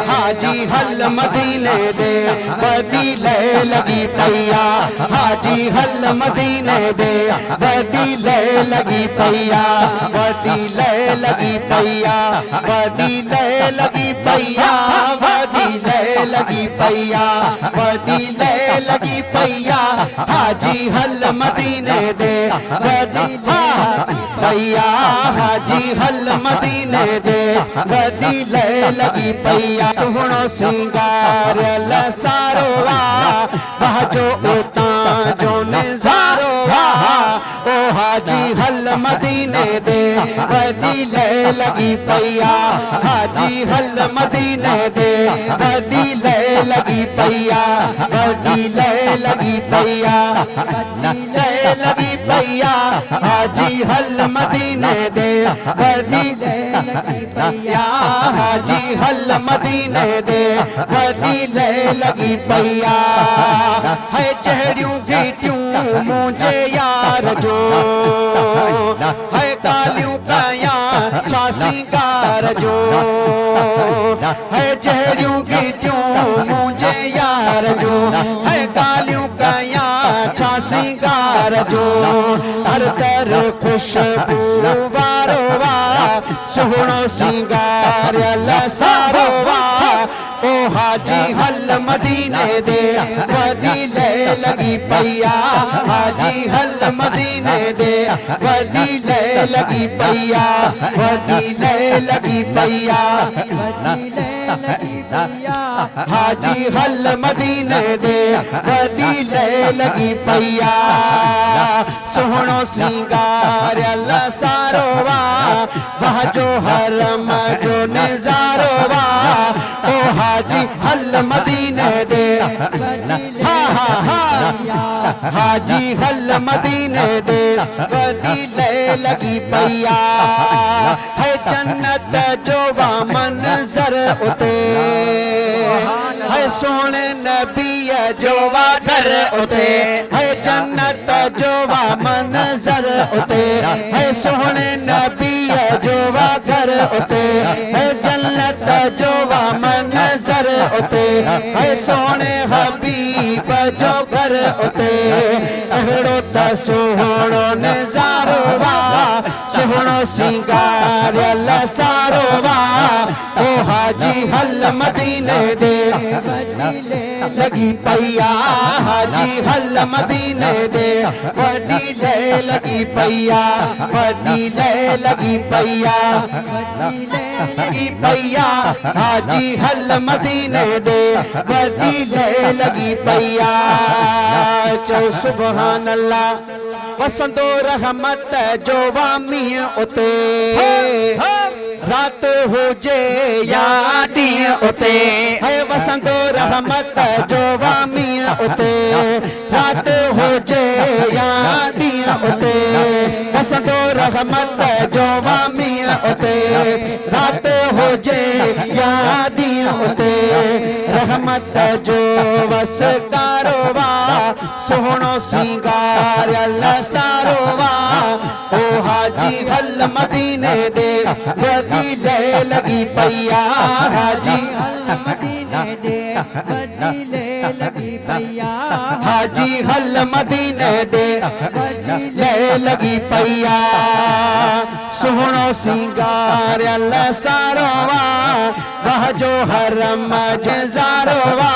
हाजी हल मदीने दे वडी ले लगी पैया हाजी हल मदीने दे वडी ले लगी पैया वडी ले लगी पैया वडी ले लगी पैया वडी ले लगी पैया वडी ले लगी पैया हाजी हल मदीने दे वडी पैया हाजी हल मदीने दे वडी ले लगी पैया सुहणो सिंगार लसारो वाह जो उता जो नजारो ओ हाजी हल मदीने दे वडी ले लगी पैया हाजी हल मदीने दे वडी ले लगी पैया वडी ले लगी पैया ले लगी पैया हाजी हल मदीने दे वडी ले लगी पैया हाजी हल मदीने दे वडी ले लगी पैया है चेहरियों घीटियों मुझे यार जो है कालियों काया छासी कार जो है चेहरियों घीटियों मुझे यार जो है कालियों काया छासी कार जो हर दर खुशबू वारो वा सुहणो सिंगार लसारो वा ओ हाजी हल मदीने दे वडी ले लगी पैया हाजी हल मदीने दे वडी ले लगी पैया वडी ले लगी पैया वडी ले लगी पैया हाजी हल मदीने दे वडी ले लगी पैया सोहणो सिंगार लसारो वा वह जो हरम जो नजारो वा ओ हाजी हल मदीने दे हाजी हल मदीने दे वडी ले लगी पैया है जन्नत जो वा मंजर उते है सोने नबी जो वा घर उते है जन्नत जो वा मंजर उते है सोने नबी जो वा घर उते है जन्नत जो वा मंजर उते है सोने हबीब जो घर उते अहड़ो त सोहणो नजारो वा सोहणो सिंगार लसारो वा ओ हाजी हल मदीने दे लगी पैया हाजी हल मदीने दे वडी ले लगी पैया वडी ले लगी पैया लगी पैया हाजी हल मदीने दे वडी ले लगी पैया चो सुभान अल्लाह वसंदो रहमत जो वामी उते रात हो जे या ॾींहुं उते है वसंदो रहमत जो वामी उते रात हो जे या ॾींहुं उते वसंदो रहमत जो वामी उते रात हो जे या ॾींहुं उते रहमत जो वस कारोवा सोहणो सिंगार लसारो वा ओ हाजी हल मदीने दे वडी ले लगी पैया हाजी हल मदीने दे वडी ले लगी पैया हाजी हल मदीने दे वडी ले लगी पैया सोहणो सिंगार लसारो वा वह जो हरम जजारो वा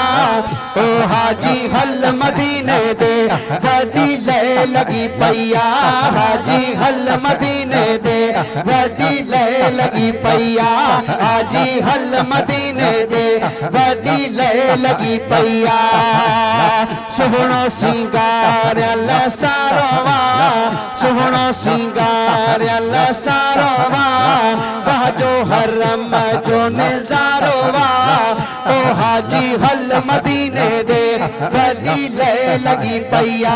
ओ हाजी हल मदीने दे वडी ले लगी पैया हाजी हल मदीने दे वडी ले लगी पैया हाजी हल मदीने दे वडी ले लगी पैया सोहणो सिंगार लसारो वा सोहणो सिंगार लसारो वा वह जो हरम जो नजारो वा ओ हाजी हल मदीने दे वडी ले लगी पैया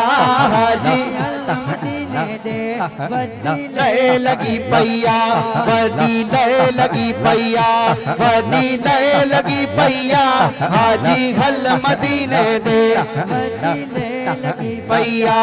हाजी हल मदीने दे वडी ले लगी पैया वडी ले लगी पैया वडी ले लगी पैया हाजी हल मदीने दे वडी ले लगी पैया।